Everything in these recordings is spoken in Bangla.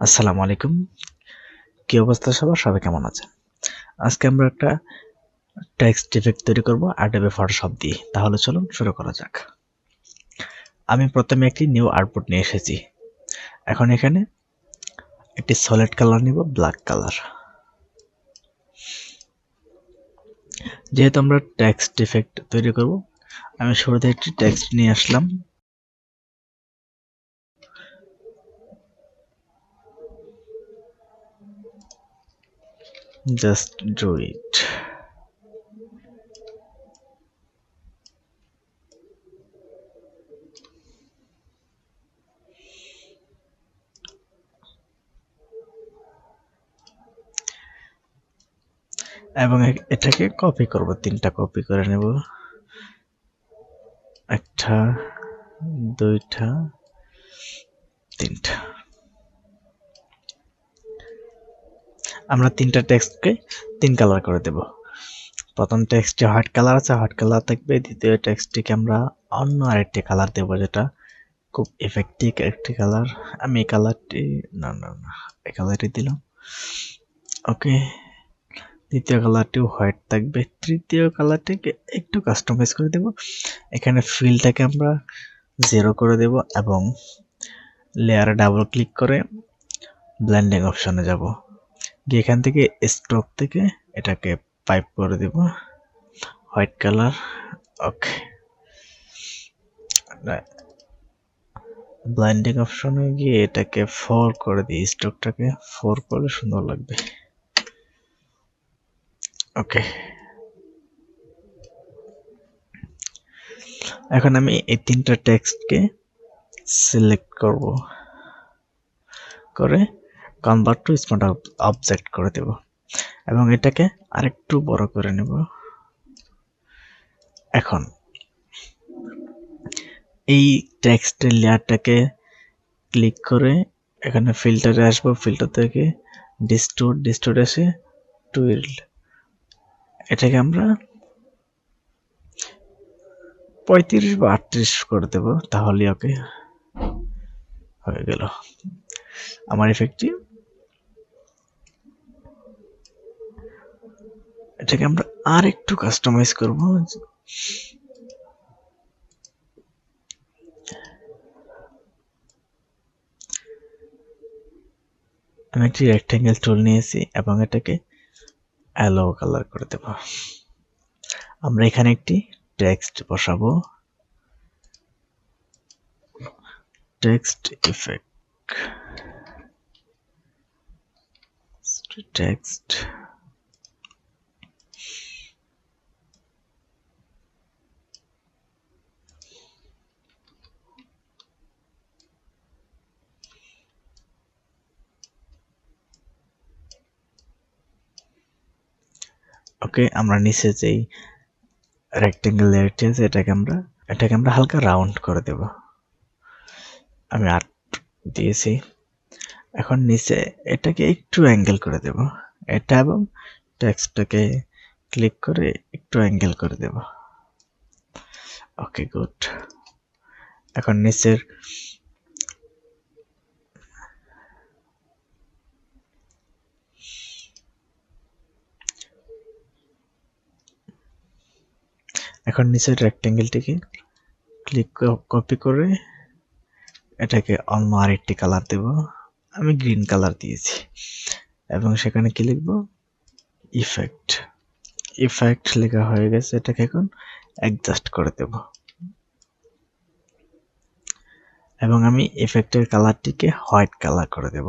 আসসালামু আলাইকুম। কি অবস্থা সবার? সবাই কেমন আছেন? আজকে আমরা একটা টেক্সট ইফেক্ট তৈরি করব Adobe Photoshop দিয়ে। তাহলে চলুন শুরু করা যাক। আমি প্রথমে একটি নিউ আউটপুট নিয়ে এসেছি। এখন এখানে একটি সলিড কালার নিব, ব্ল্যাক কালার। যেহেতু আমরা টেক্সট ইফেক্ট তৈরি করব, আমি শুরুতে একটি টেক্সট নিয়ে আসলাম। Just do it. এবং এটাকে কপি করব, 3টা কপি করে নেব। একটা, দুইটা, 3টা। আমরা 3টা টেক্সটকে 3 কালার করে দেব। প্রথম টেক্সটে হোয়াইট কালার আছে, হোয়াইট কালার থাকবে। দ্বিতীয় টেক্সটটিকে আমরা অন্য আরেকটি কালার দেব, যেটা খুব ইফেক্টিভ একটি কালার। আমি এই কালারটি না এই কালারটি দিলাম। ওকে, দ্বিতীয় কালারটিও হোয়াইট থাকবে। তৃতীয় কালারটিকে একটু কাস্টমাইজ করে দেব। এখানে ফিলটাকে আমরা 0 করে দেব এবং লেয়ারে ডাবল ক্লিক করে ব্লেন্ডিং অপশনে যাব। গিয়ে এখান থেকে স্ট্রোক থেকে এটাকে 5 করে দেব, হোয়াইট কালার। ওকে, ব্লাইন্ডিং অপশনে গিয়ে এটাকে 4 করে দিই, স্ট্রোকটাকে 4 করলে সুন্দর লাগবে। ওকে, এখন আমি এই 3টা টেক্সটকে সিলেক্ট করব, করে কনভার্ট টু স্মার্ট অবজেক্ট করে দেব এবং এটাকে আরেকটু বড় করে নেব। এখন এই টেক্সটের লেয়ারটাকে ক্লিক করে এখানে ফিল্টারে আসবো, ফিল্টার থেকে ডিস্টোর্ট এসে টুইল, এটাকে আমরা 35 বা 38 করে দেব। তাহলে ওকে হয়ে গেল আমার ইফেক্টটি। এটাকে আমরা আর একটু কাস্টমাইজ করব। আমি একটি রেক্টেঙ্গেল টুল নিয়েছি এবং এটাকে অ্যালো কালার করে দেব। আমরা এখানে একটি টেক্সট বসাবো, টেক্সট ইফেক্ট, টেক্সট। ওকে, আমরা নিচে যেই রেক্টেঙ্গেল লেয়ারটি আছে এটাকে আমরা হালকা রাউন্ড করে দেব। আমি 8 দিয়েছি। এখন নিচে এটাকে একটু অ্যাঙ্গেল করে দেব, এটা এবং টেক্সটটাকে ক্লিক করে একটু অ্যাঙ্গেল করে দেব। ওকে, গুড। এখন নিচের রেক্টেঙ্গেলটিকে ক্লিক কপি করে এটাকে অন্য আরেকটি কালার দেব। আমি গ্রিন কালার দিয়েছি এবং সেখানে কি লিখব? ইফেক্ট। ইফেক্ট লেখা হয়ে গেছে। এটাকে এখন অ্যাডজাস্ট করে দেব এবং আমি ইফেক্টের কালারটিকে হোয়াইট কালার করে দেব,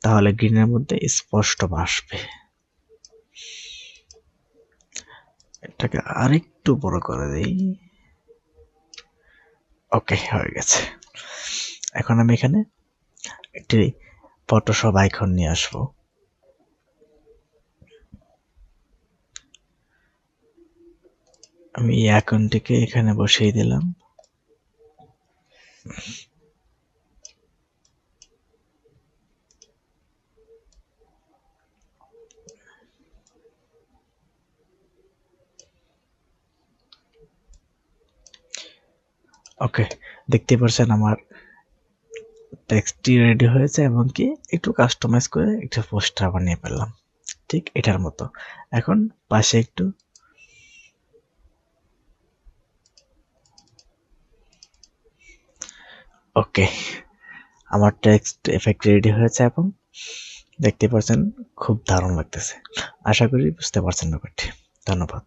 তাহলে গ্রিনের মধ্যে স্পষ্ট ভাসবে। এটাকে আরেকটু বড় করে দেই। ওকে, হয়ে গেছে। এখন আমি এখানে একটি ফটোশপ আইকন নিয়ে আসবো। আমি এই আইকনটিকে এখানে বসিয়ে দিলাম। ওকে, দেখতে পাচ্ছেন আমার টেক্সটটি রেডি হয়েছে এবং কি একটু কাস্টমাইজ করে একটা পোস্টার বানিয়ে ফেললাম ঠিক এটার মতো। এখন পাশে একটু ওকে, আমার টেক্সট এফেক্ট রেডি হয়েছে এবং দেখতে পাচ্ছেন খুব দারুণ লাগতেছে। আশা করি বুঝতে পারছেন ব্যাপারটি। ধন্যবাদ।